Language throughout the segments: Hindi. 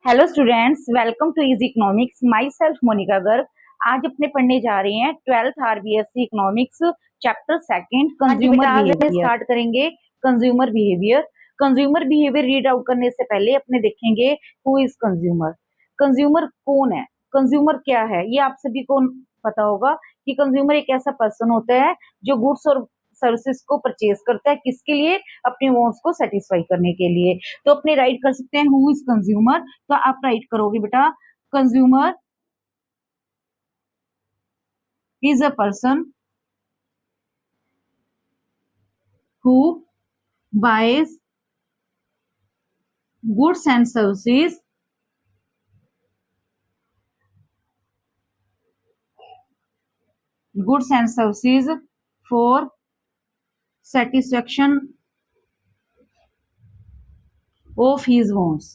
Hello students, welcome to easy economics. Myself Monika Garg. आज अपने पढ़ने जा रहे हैं 12th RBSC economics chapter second consumer आज अपने बिहेवियर। स्टार्ट करेंगे consumer behaviour. Consumer behaviour read out करने से पहले अपने देखेंगे हु इज कंज्यूमर। कंज्यूमर कौन है, कंज्यूमर क्या है, ये आप सभी को पता होगा कि कंज्यूमर एक ऐसा पर्सन होता है जो गुड्स और सर्विसेज को परचेज करता है। किसके लिए? अपने वांट्स को सेटिस्फाई करने के लिए। तो अपने राइट कर सकते हैं हु इज कंज्यूमर। तो आप राइट करोगे बेटा, consumer is a person who buys goods and services for satisfaction of his wants।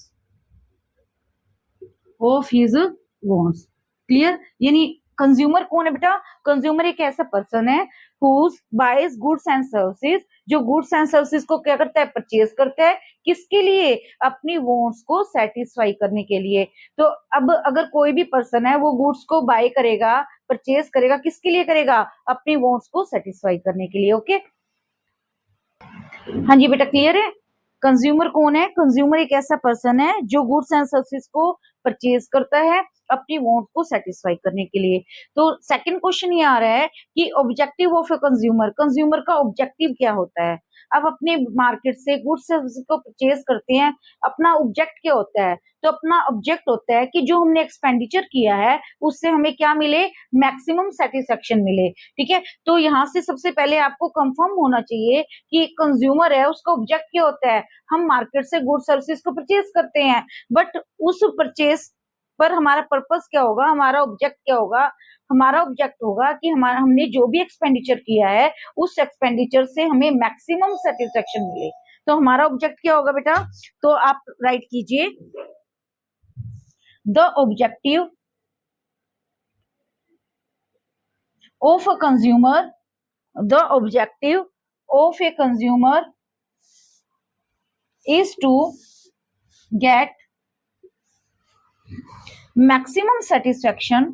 Clear? यानी कंज्यूमर कौन है बेटा? कंज्यूमर एक ऐसा पर्सन है who buys goods and services, जो गुड्स एंड सर्विसेज को क्या करता है? परचेज करता है। किसके लिए? अपनी वांट्स को सेटिस्फाई करने के लिए। तो अब अगर कोई भी पर्सन है वो गुड्स को बाय करेगा, परचेज करेगा, किसके लिए करेगा? अपनी वांट्स को सेटिस्फाई करने के लिए। ओके, हाँ जी बेटा, क्लियर है? कंज्यूमर कौन है? कंज्यूमर एक ऐसा पर्सन है जो गुड्स एंड सर्विसेज को परचेज करता है अपनी वांट को सेटिस्फाई करने के लिए। तो सेकंड क्वेश्चन ये आ रहा है कि objective of a consumer, consumer का ऑब्जेक्टिव क्या होता है? अब अपने मार्केट से गुड्स सर्विसेज को परचेज करते हैं, अपना ऑब्जेक्ट क्या होता है? तो अपना ऑब्जेक्ट होता है कि जो हमने एक्सपेंडिचर किया है उससे हमें क्या मिले? मैक्सिमम सेटिस्फेक्शन मिले। ठीक है, तो यहाँ से सबसे पहले आपको कंफर्म होना चाहिए कि कंज्यूमर है उसका ऑब्जेक्ट क्या होता है। हम मार्केट से गुड्स सर्विसेज को परचेज करते हैं, बट उस परचेज पर हमारा पर्पस क्या होगा, हमारा ऑब्जेक्ट क्या होगा? हमारा ऑब्जेक्ट होगा कि हमारा हमने जो भी एक्सपेंडिचर किया है उस एक्सपेंडिचर से हमें मैक्सिमम सेटिस्फेक्शन मिले। तो हमारा ऑब्जेक्ट क्या होगा बेटा? तो आप राइट कीजिए, the objective of a consumer, the objective of a consumer is to get maximum satisfaction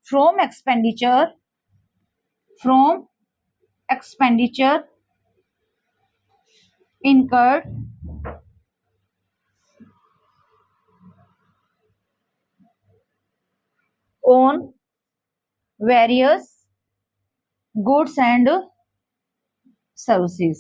from expenditure incurred on various goods and services.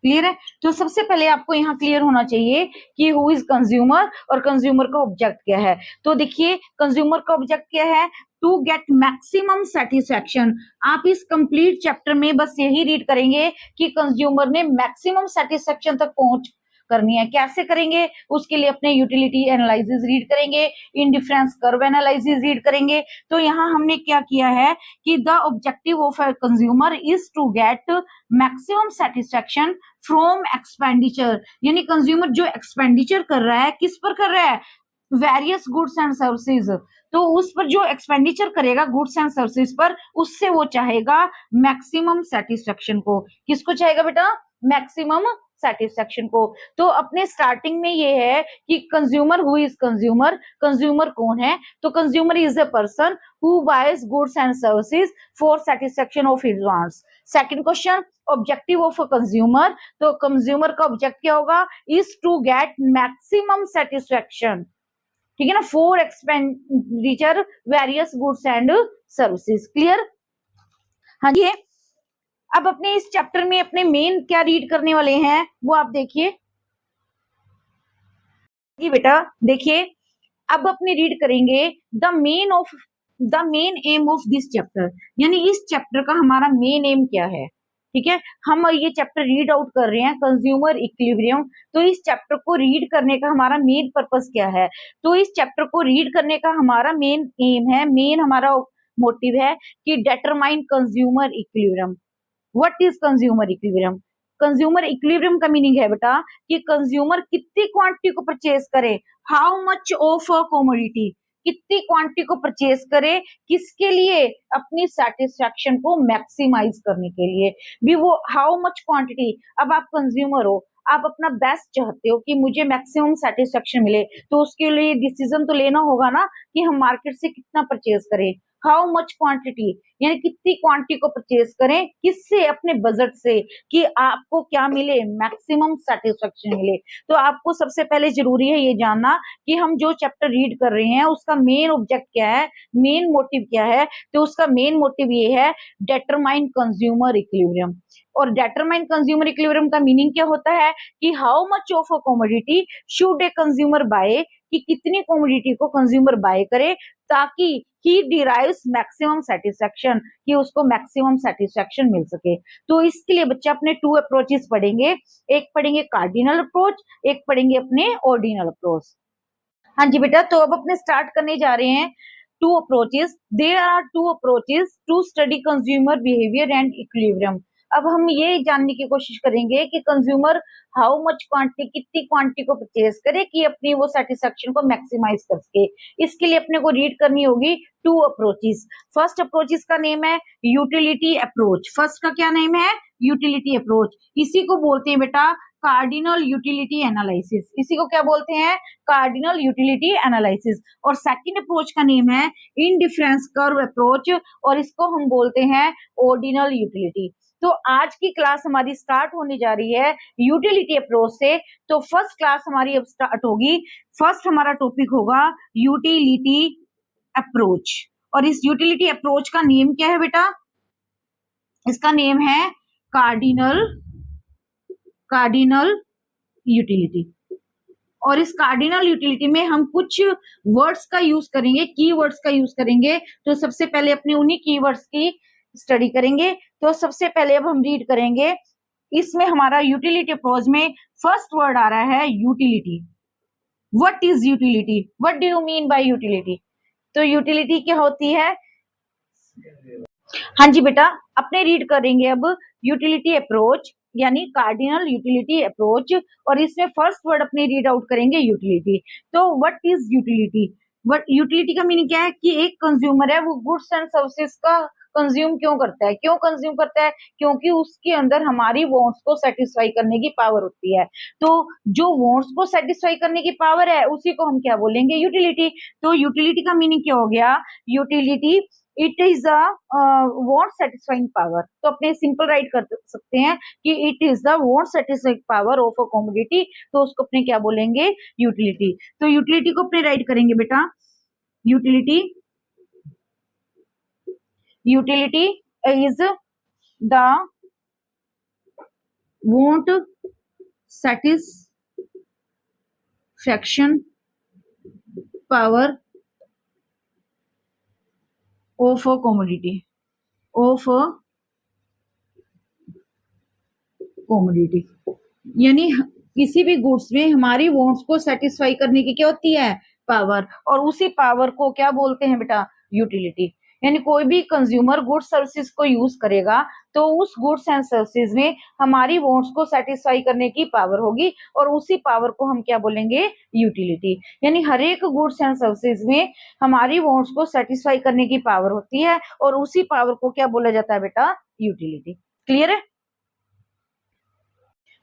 Clear है? तो सबसे पहले आपको यहाँ क्लियर होना चाहिए कि हु इज कंज्यूमर और कंज्यूमर का ऑब्जेक्ट क्या है। तो देखिए, कंज्यूमर का ऑब्जेक्ट क्या है? To get maximum satisfaction. आप इस कंप्लीट चैप्टर में बस यही रीड करेंगे कि कंज्यूमर ने मैक्सिमम सेटिस्फेक्शन तक पहुंच करनी है। कैसे करेंगे? उसके लिए अपने यूटिलिटी एनालिसिस रीड करेंगे, इंडिफरेंस कर्व एनालिसिस रीड करेंगे। तो यहाँ हमने क्या किया है कि the objective of a consumer is to get maximum satisfaction from expenditure, यानी कंज्यूमर जो एक्सपेंडिचर कर रहा है किस पर कर रहा है? Various goods and services. तो उस पर जो एक्सपेंडिचर करेगा गुड्स एंड सर्विसेज पर, उससे वो चाहेगा मैक्सिमम सेटिस्फेक्शन को। किसको चाहेगा बेटा? मैक्सिमम सेटिस्फेक्शन को। तो अपने स्टार्टिंग में ये है कि consumer, who is consumer, consumer कौन है? तो consumer is a person who buys goods and services for satisfaction of his wants. Second question, objective of a consumer. तो कंज्यूमर का ऑब्जेक्ट क्या होगा? Is to get maximum satisfaction, ठीक है ना, for expenditure various goods and services. Clear? हाँ जी। अब अपने इस चैप्टर में अपने मेन क्या रीड करने वाले हैं वो आप देखिए जी बेटा। देखिए, अब अपने रीड करेंगे the main M of this chapter, यानी इस चैप्टर का हमारा मेन एम क्या है। ठीक है, हम ये चैप्टर रीड आउट कर रहे हैं कंज्यूमर इक्विलिब्रियम। तो इस चैप्टर को रीड करने का हमारा मेन पर्पस क्या है? तो इस चैप्टर को रीड करने का हमारा मेन एम है, मेन हमारा मोटिव है कि determine consumer equilibrium. What is consumer equilibrium? Consumer equilibrium का मीनिंग है बेटा कि कंज्यूमर कितनी क्वांटिटी को परचेज करे, how much of a commodity, कितनी क्वांटिटी को परचेज करे, किसके लिए, अपनी सेटिस्फेक्शन को मैक्सिमाइज करने के लिए भी। वो हाउ मच क्वांटिटी, अब आप कंज्यूमर हो, आप अपना बेस्ट चाहते हो कि मुझे मैक्सिमम सेटिस्फेक्शन मिले, तो उसके लिए डिसीजन तो लेना होगा ना कि हम मार्केट से कितना परचेज करें। हाउ मच क्वांटिटी यानी कितनी क्वांटिटी को परचेज करें, किससे, अपने बजट से, कि आपको क्या मिले, मैक्सिमम सेटिस्फेक्शन मिले। तो आपको सबसे पहले जरूरी है ये जानना कि हम जो चैप्टर रीड कर रहे हैं उसका मेन ऑब्जेक्ट क्या है, मेन मोटिव क्या है। तो उसका मेन मोटिव ये है, डिटरमाइन कंज्यूमर इक्विलिब्रियम। और डिटरमाइन कंज्यूमर इक्विलिब्रियम का मीनिंग क्या होता है कि how much of a commodity should a consumer buy, कि कितनी कमोडिटी को कंज्यूमर बाय करे ताकि ही डिराइव्स मैक्सिमम सेटिस्फेक्शन, कि उसको मैक्सिमम सेटिस्फेक्शन मिल सके। तो इसके लिए बच्चे अपने 2 अप्रोचेस पढ़ेंगे, एक पढ़ेंगे कार्डिनल अप्रोच, एक पढ़ेंगे अपने ऑर्डिनल अप्रोच। हाँ जी बेटा, तो अब अपने स्टार्ट करने जा रहे हैं 2 approaches. There are 2 approaches to study consumer behaviour and equilibrium. अब हम ये जानने की कोशिश करेंगे कि कंज्यूमर हाउ मच क्वांटिटी, कितनी क्वांटिटी को परचेज करे कि अपनी वो सेटिस्फेक्शन को मैक्सिमाइज कर सके। इसके लिए अपने को रीड करनी होगी 2 अप्रोचेस। फर्स्ट अप्रोचेस का नेम है यूटिलिटी अप्रोच। फर्स्ट का क्या नेम है, यूटिलिटी अप्रोच। इसी को बोलते हैं बेटा कार्डिनल यूटिलिटी एनालिसिस। इसी को क्या बोलते हैं, कार्डिनल यूटिलिटी एनालिसिस। और सेकंड अप्रोच का नेम है इनडिफरेंस कर्व अप्रोच, और इसको हम बोलते हैं ऑर्डिनल यूटिलिटी। तो आज की क्लास हमारी स्टार्ट होने जा रही है यूटिलिटी अप्रोच से। तो फर्स्ट क्लास हमारी अब स्टार्ट होगी। फर्स्ट हमारा टॉपिक होगा यूटिलिटी अप्रोच। और इस यूटिलिटी अप्रोच का नेम क्या है बेटा, इसका नेम है कार्डिनल यूटिलिटी। और इस कार्डिनल यूटिलिटी में हम कुछ वर्ड्स का यूज करेंगे, की वर्ड्स का यूज करेंगे। तो सबसे पहले अपने उन्हीं की वर्ड्स की स्टडी करेंगे। तो सबसे पहले अब हम रीड करेंगे, इसमें हमारा यूटिलिटी अप्रोच में फर्स्ट वर्ड आ रहा है utility. What is utility, what do you mean by utility. तो यूटिलिटी क्या होती है, हाँ जी बेटा, अपने रीड करेंगे अब यूटिलिटी अप्रोच यानी कार्डिनल यूटिलिटी अप्रोच। और इसमें फर्स्ट वर्ड अपने रीड आउट करेंगे यूटिलिटी। तो what is utility, but utility का मीनिंग क्या है कि एक कंज्यूमर है वो गुड्स एंड सर्विसेज का कंज्यूम क्यों करता है, क्यों कंज्यूम करता है, क्योंकि उसके अंदर हमारी वांट्स को सेटिस्फाई करने की पावर होती है। तो जो वांट्स को सेटिस्फाई करने की पावर है उसी को हम क्या बोलेंगे, यूटिलिटी। तो यूटिलिटी का मीनिंग क्या हो गया, utility it is a want satisfying power. तो अपने सिंपल राइट कर सकते हैं कि it is the want satisfying power of a commodity. तो उसको अपने क्या बोलेंगे, यूटिलिटी। तो यूटिलिटी को अपने राइट करेंगे बेटा, utility is the want satisfaction power of a commodity, यानी किसी भी गुड्स में हमारी वांट्स को सेटिस्फाई करने की क्या होती है, पावर। और उसी पावर को क्या बोलते हैं बेटा, यूटिलिटी। यानी कोई भी कंज्यूमर गुड्स सर्विसेज को यूज करेगा तो उस गुड्स एंड सर्विसेज में हमारी वांट्स को सेटिस्फाई करने की पावर होगी, और उसी पावर को हम क्या बोलेंगे, यूटिलिटी। यानी हर एक गुड्स एंड सर्विसेज में हमारी वांट्स को सेटिस्फाई करने की पावर होती है, और उसी पावर को क्या बोला जाता है बेटा, यूटिलिटी। क्लियर है,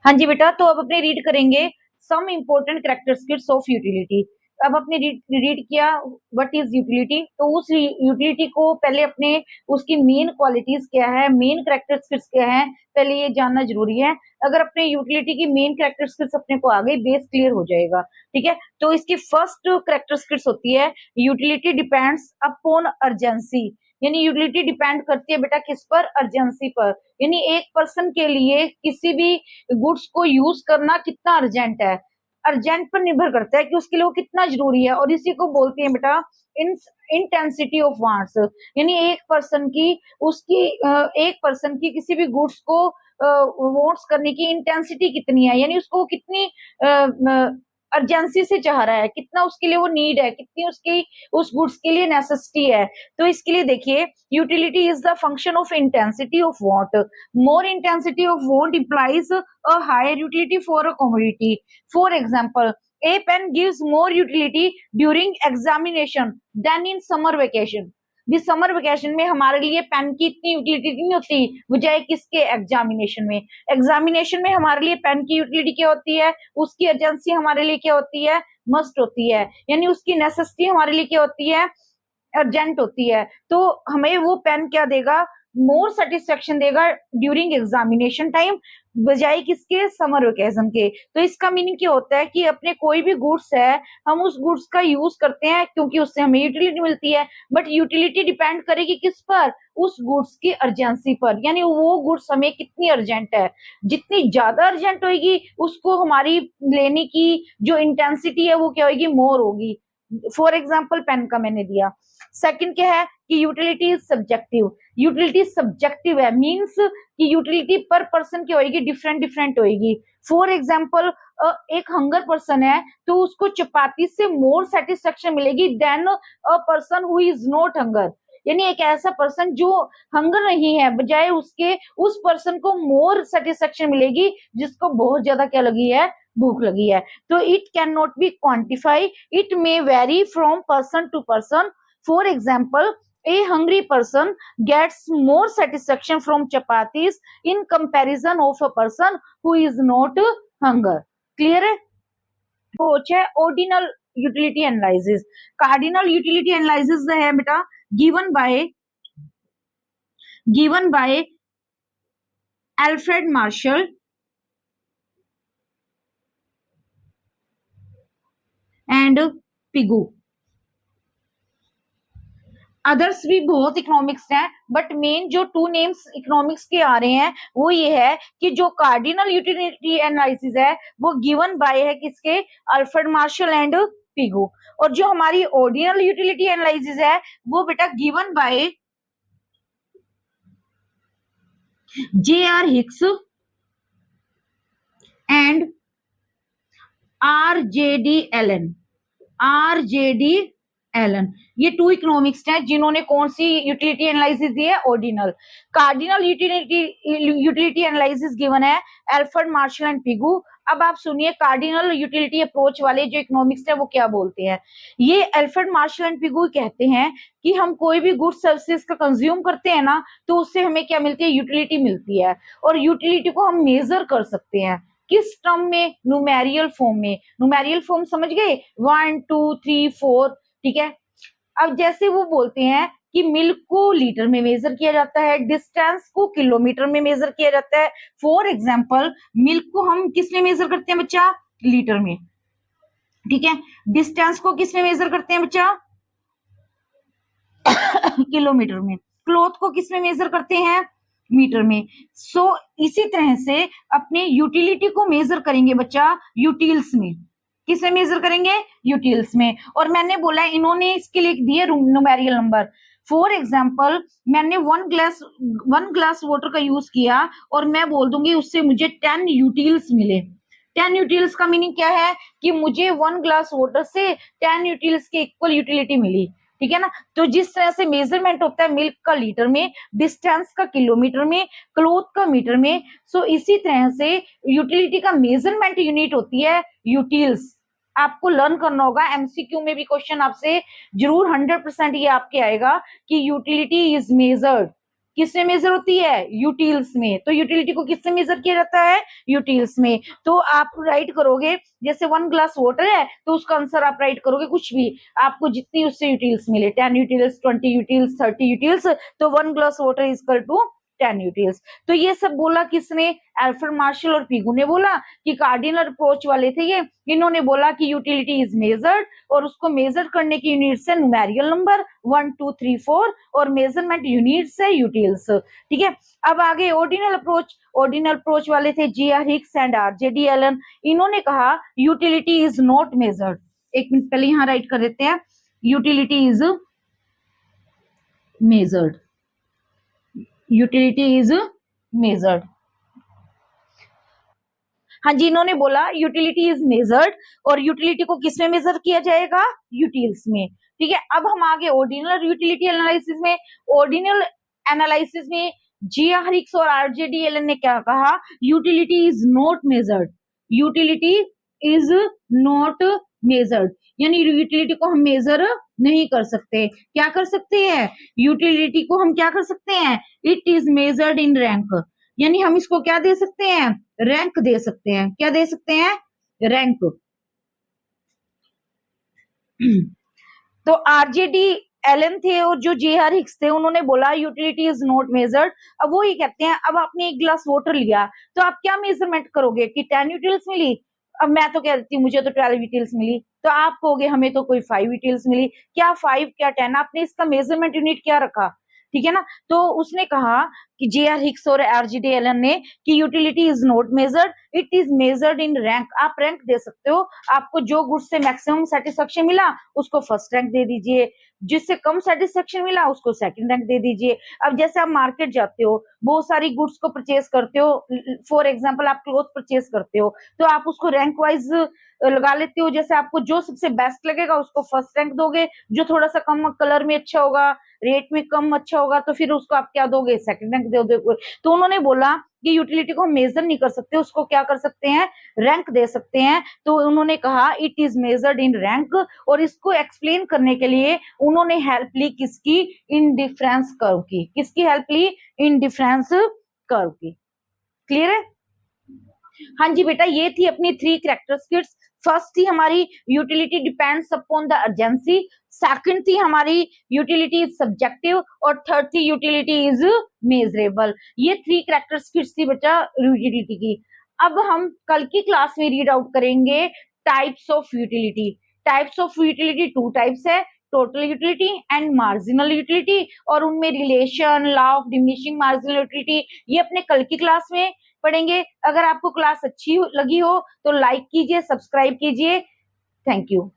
हाँ जी बेटा। तो अब अपने रीड करेंगे some important characteristics of utility. अब अपने रीड किया व्हाट इज यूटिलिटी, तो उस यूटिलिटी को पहले अपने उसकी मेन क्वालिटीज क्या है, मेन कैरेक्टरिस्टिक्स क्या है, पहले ये जानना जरूरी है। अगर अपने यूटिलिटी की मेन कैरेक्टरिस्टिक्स अपने को आ गई, बेस क्लियर हो जाएगा। ठीक है, तो इसकी फर्स्ट कैरेक्टरिस्टिक्स होती है यूटिलिटी डिपेंड्स अपॉन अर्जेंसी। यानी यूटिलिटी डिपेंड करती है बेटा किस पर, अर्जेंसी पर। यानी एक पर्सन के लिए किसी भी गुड्स को यूज करना कितना अर्जेंट है, अर्जेंट पर निर्भर करता है कि उसके लिए वो कितना जरूरी है। और इसी को बोलते हैं बेटा इंटेंसिटी ऑफ वांट्स। यानी एक पर्सन की किसी भी गुड्स को वांट्स करने की इंटेंसिटी कितनी है, यानी उसको कितनी अर्जेंसी से चाह रहा है, कितना उसके लिए वो नीड है, कितनी उसकी उस गुड्स के लिए नेसेसिटी है। तो इसके लिए देखिए, utility is the function of intensity of want. More intensity of want implies a higher utility for a commodity. For example, A pen gives more utility during examination than in summer vacation. भी समर वेकेशन में हमारे लिए पेन की इतनी यूटिलिटी नहीं होती, बजाय किसके, एग्जामिनेशन में। एग्जामिनेशन में हमारे लिए पेन की यूटिलिटी क्या होती है, उसकी अर्जेंसी हमारे लिए क्या होती है, मस्ट होती है, यानी उसकी नेसेसिटी हमारे लिए क्या होती है, अर्जेंट होती है। तो हमें वो पेन क्या देगा, मोर सेटिस्फेक्शन देगा ड्यूरिंग एग्जामिनेशन टाइम, बजाय किसके, समर वेकेशन के। तो इसका मीनिंग क्या होता है कि अपने कोई भी गुड्स है, हम उस गुड्स का यूज करते हैं क्योंकि उससे हमें यूटिलिटी मिलती है, बट यूटिलिटी डिपेंड करेगी किस पर, उस गुड्स की अर्जेंसी पर, यानी वो गुड्स हमें कितनी अर्जेंट है। जितनी ज्यादा अर्जेंट होगी उसको हमारी लेने की जो इंटेंसिटी है वो क्या होगी, मोर होगी। फॉर एग्जाम्पल पेन का मैंने दिया। सेकंड क्या है कि utility is subjective. Utility subjective है, मींस कि यूटिलिटी पर पर्सन की होगी, डिफरेंट डिफरेंट होगी। फॉर एग्जाम्पल एक हंगर पर्सन है तो उसको चपाती से मोर सेटिस्फेक्शन मिलेगी then a person who is not hunger, यानी एक ऐसा पर्सन जो हंगर नहीं है, बजाय उसके उस पर्सन को मोर सेटिस्फेक्शन मिलेगी जिसको बहुत ज्यादा क्या लगी है, भूख लगी है। तो it can not be quantify, it may vary from person to person. For example, a hungry person gets more satisfaction from chapatis in comparison of a person who is not hunger. Clear है? अप्रोच है ordinal utility analysis. Cardinal utility analysis है बेटा given bye Alfred Marshall and Pigou. Others भी बहुत इकोनॉमिक्स हैं, बट मेन जो टू नेम्स इकोनॉमिक्स के आ रहे हैं वो ये है कि जो कार्डिनल यूटिलिटी एनालिसिस है वो गिवन बाय है किसके, अल्फ्रेड मार्शल एंड पिगू। और जो हमारी ऑर्डिनल यूटिलिटी एनालिसिस है वो बेटा given by J.R. Hicks and R.J.D. Allen. ये टू इकोनॉमिक्स हैं जिन्होंने कौन सी यूटिलिटी एनालिसिस दी है, ordinal. Cardinal utility analysis given है अल्फ्रेड मार्शल एंड पिगू। अब आप सुनिए कार्डिनल यूटिलिटी अप्रोच वाले जो इकोनॉमिक्स है वो क्या बोलते हैं। ये अल्फ्रेड मार्शल एंड पिगू कहते हैं कि हम कोई भी गुड्स सर्विसेज का कंज्यूम करते हैं ना, तो उससे हमें क्या मिलती है, यूटिलिटी मिलती है। और यूटिलिटी को हम मेजर कर सकते हैं किस टर्म में, न्यूमेरियल फॉर्म में। न्यूमेरियल फॉर्म समझ गए, 1 2 3 4, ठीक है। अब जैसे वो बोलते हैं कि मिल्क को लीटर में मेजर किया जाता है, डिस्टेंस को किलोमीटर में मेजर किया जाता है। फॉर एग्जाम्पल, मिल्क को हम किस में मेजर करते हैं बच्चा, लीटर में, ठीक है। डिस्टेंस को किस में मेजर करते हैं बच्चा, किलोमीटर में। क्लॉथ को किस में मेजर करते हैं, मीटर में। सो इसी तरह से अपने यूटिलिटी को मेजर करेंगे बच्चा यूटिल्स में। किसमें मेजर करेंगे, यूटिल्स में। और मैंने बोला इन्होंने इसके लिए दिए न्यूमेरियल नंबर। फॉर एग्जाम्पल, मैंने वन ग्लास वाटर का यूज किया और मैं बोल दूंगी उससे मुझे 10 यूटिल्स मिले। 10 यूटिल्स का मीनिंग क्या है कि मुझे 1 ग्लास वाटर से 10 यूटिल्स की इक्वल यूटिलिटी मिली, ठीक है ना। तो जिस तरह से मेजरमेंट होता है मिल्क का लीटर में, डिस्टेंस का किलोमीटर में, क्लॉथ का मीटर में, सो इसी तरह से यूटिलिटी का मेजरमेंट यूनिट होती है यूटिल्स। आपको लर्न करना होगा, एमसीक्यू में भी क्वेश्चन आपसे जरूर 100% ये आपके आएगा कि यूटिलिटी इज मेजर्ड, किसमें मेजर होती है, यूटिल्स में। तो यूटिलिटी को किससे मेजर किया जाता है, यूटिल्स में। तो आप राइट करोगे जैसे 1 ग्लास वाटर है तो उसका आंसर आप राइट करोगे कुछ भी, आपको जितनी उससे यूटिल्स मिले, 10 यूटिल्स, 20 यूटिल्स, 30 यूटिल्स, तो 1 glass water is equal to 10 utils. तो ये सब बोला किसने, अल्फ्रेड मार्शल और पिगू ने बोला कि कार्डिनल अप्रोच वाले थे ये। इन्होंने बोला कि यूटिलिटी इज मेजर्ड और उसको मेजर करने की यूनिट्स है न्यूमेरियल नंबर 1 2 3 4 और मेजरमेंट यूनिट्स है यूटिल्स, ठीक है। अब आगे ऑर्डिनल अप्रोच वाले थे J.R. Hicks and R.J.D. Allen. इन्होंने कहा यूटिलिटी इज नॉट मेजर्ड। एक मिनट पहले यहां राइट कर देते हैं, utility is measured, utility is measured. हाँ जी, इन्होंने बोला यूटिलिटी इज मेजर्ड और यूटिलिटी को किस में मेजर किया जाएगा, यूटिल्स में, ठीक है। अब हम आगे ऑर्डिनल यूटिलिटी एनालिसिस में। ऑर्डिनल एनालिसिस में J.R. हिक्स और R.J.D. एलन ने क्या कहा, utility is not measured, utility is not measured, यानी यूटिलिटी को हम मेजर नहीं कर सकते। क्या कर सकते हैं? यूटिलिटी को हम क्या कर सकते हैं? It is measured in rank, यानी हम इसको क्या दे सकते हैं? रैंक दे सकते हैं। क्या दे सकते हैं? रैंक। तो आरजेडी एलन थे और जो जे.आर. हिक्स थे, उन्होंने बोला यूटिलिटी इज नॉट मेजर्ड। अब वो ये कहते हैं, अब आपने एक गिलास वाटर लिया तो आप क्या मेजरमेंट करोगे कि 10 यूटिल्स मिली? अब मैं तो कहती हूँ मुझे तो 12 यूटिल्स मिली, तो आप कहोगे हमें तो कोई 5 यूटिल्स मिली। क्या 5 क्या 10? आपने इसका मेजरमेंट यूनिट क्या रखा? ठीक है ना। तो उसने कहा कि जे.आर. हिक्स और आरजेडी एलन ने कि utility is not measured, it is measured in rank. आप रैंक दे सकते हो, आपको जो गुड्स से मैक्सिमम सेटिस्फेक्शन मिला उसको फर्स्ट रैंक दे दीजिए, जिससे कम सेटिस्फेक्शन मिला उसको सेकंड रैंक दे दीजिए। अब जैसे आप मार्केट जाते हो, बहुत सारी गुड्स को परचेज करते हो, फॉर एग्जांपल आप क्लोथ परचेज करते हो, तो आप उसको रैंक वाइज लगा लेते हो। जैसे आपको जो सबसे बेस्ट लगेगा उसको फर्स्ट रैंक दोगे, जो थोड़ा सा कम कलर में अच्छा होगा, रेट में कम अच्छा होगा, तो फिर उसको आप क्या दोगे? सेकंड रैंक दे दोगे। तो उन्होंने बोला कि यूटिलिटी को हम मेजर नहीं कर सकते, उसको क्या कर सकते हैं? रैंक दे सकते हैं। तो उन्होंने कहा it is measured in rank, और इसको एक्सप्लेन करने के लिए उन्होंने हेल्प ली किसकी? इंडिफरेंस कर्व की। किसकी हेल्प ली? इंडिफरेंस कर्व की। क्लियर है? हाँ जी बेटा, ये थी अपनी 3 कैरेक्टरिस्टिक्स। फर्स्ट थी हमारी utility depends upon the urgency, second थी हमारी यूटिलिटी इज सब्जेक्टिव, और थर्ड थी यूटिलिटी इज मेजरेबल। ये 3 कैरेक्टरिस्टिक्स थी बेटा यूटिलिटी की। अब हम कल की क्लास में रीड आउट करेंगे types of utility. Types of utility 2 types है, total utility and marginal utility, और उनमें relation, law of diminishing marginal utility, ये अपने कल की क्लास में पढ़ेंगे। अगर आपको क्लास अच्छी लगी हो तो लाइक कीजिए, सब्सक्राइब कीजिए। Thank you.